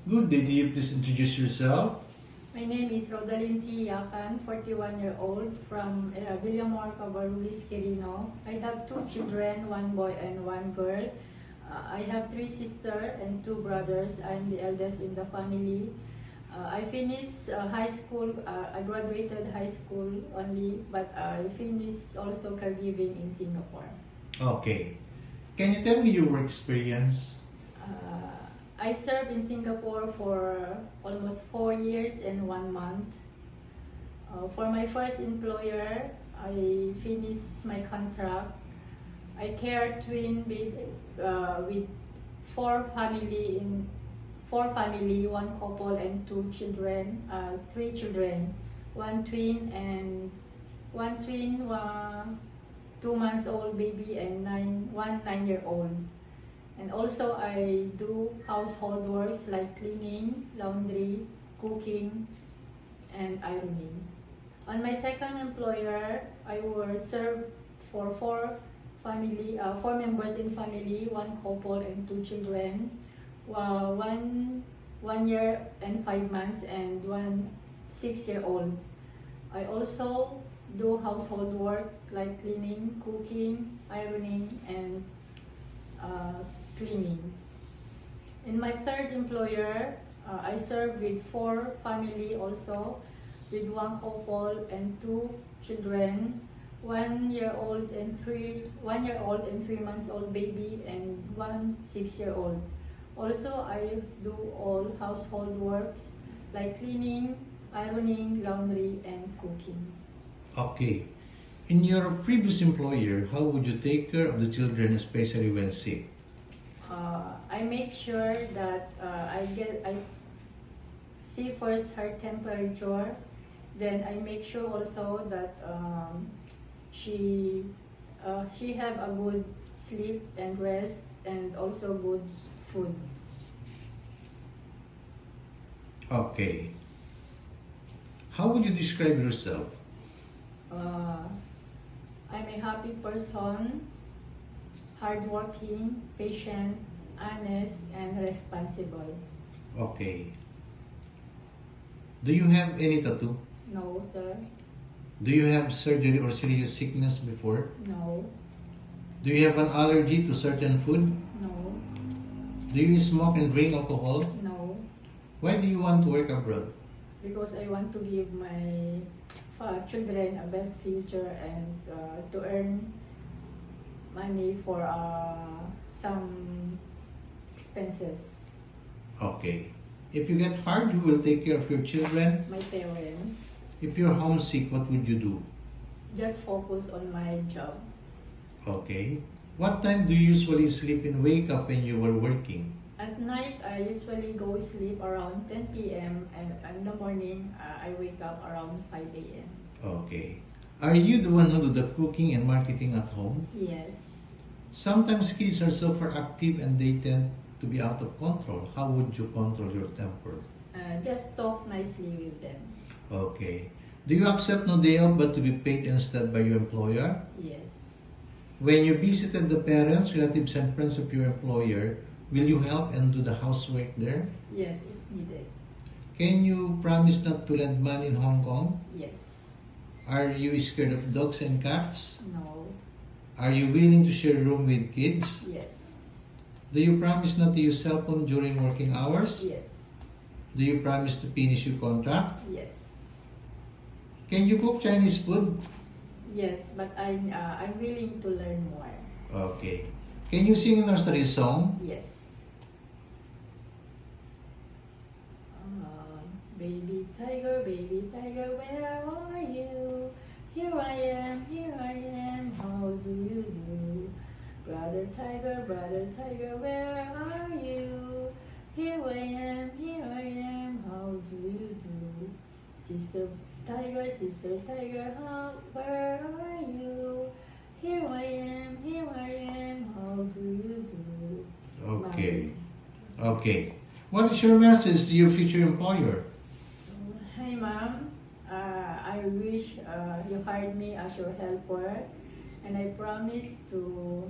Good day to you. Please introduce yourself. My name is Rodalyn C. Yakan, 41-year-old from Villamor, Cabarrubias, Quirino. I have two children, one boy and one girl. I have three sisters and two brothers. I'm the eldest in the family. I finished high school. I graduated high school only, but I finished also caregiving in Singapore. Okay. Can you tell me your work experience? I served in Singapore for almost 4 years and 1 month. For my first employer, I finished my contract. I cared twin baby with four family, one couple and two children, three children, one twin, 2 months old baby and one 9-year-old. And also I do household works like cleaning, laundry, cooking, and ironing. On my second employer, I was served for four members in family, one couple and two children, one year and 5 months and one 6-year-old. I also do household work like cleaning, cooking, ironing, and cleaning. In my third employer, I served with four family also, with one couple and two children, 1 year old and 3 months old baby and one 6-year-old. Also, I do all household works like cleaning, ironing, laundry, and cooking. Okay. In your previous employer, how would you take care of the children, especially when sick? I make sure that I see first her temperature, then I make sure also that she have a good sleep and rest and also good food. Okay. How would you describe yourself? I'm a happy person, hardworking, patient, honest, and responsible. Okay. Do you have any tattoo? No, sir. Do you have surgery or serious sickness before? No. Do you have an allergy to certain food? No. Do you smoke and drink alcohol? No. Why do you want to work abroad? Because I want to give my children a best future and to earn money for some expenses. Okay. If you get hard, who will take care of your children? My parents. If you're homesick, what would you do? Just focus on my job. Okay. What time do you usually sleep and wake up when you were working? At night, I usually go sleep around 10 p.m. and in the morning, I wake up around 5 a.m. Okay. Are you the one who do the cooking and marketing at home? Yes. Sometimes kids are super active and they tend to be out of control. How would you control your temper? Just talk nicely with them. Okay. Do you accept no day off but to be paid instead by your employer? Yes. When you visited the parents, relatives, and friends of your employer, will you help and do the housework there? Yes, if needed. Can you promise not to lend money in Hong Kong? Yes. Are you scared of dogs and cats? No. Are you willing to share a room with kids? Yes. Do you promise not to use cell phone during working hours? Yes. Do you promise to finish your contract? Yes. Can you cook Chinese food? Yes, but I'm willing to learn more. Okay. Can you sing a nursery song? Yes. Baby tiger, where are you? Here I am, how do you do? Brother tiger, where are you? Here I am, how do you do? Sister tiger, where are you? Here I am, how do you do? Okay. Okay. What is your message to your future employer? Hi, ma'am. I wish you hired me as your helper, and I promise to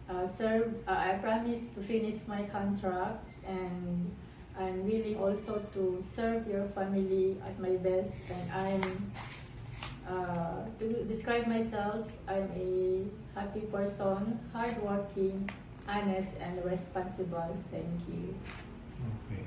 I promise to finish my contract, and I'm willing also to serve your family at my best. And to describe myself, I'm a happy person, hardworking, honest, and responsible. Thank you. Okay.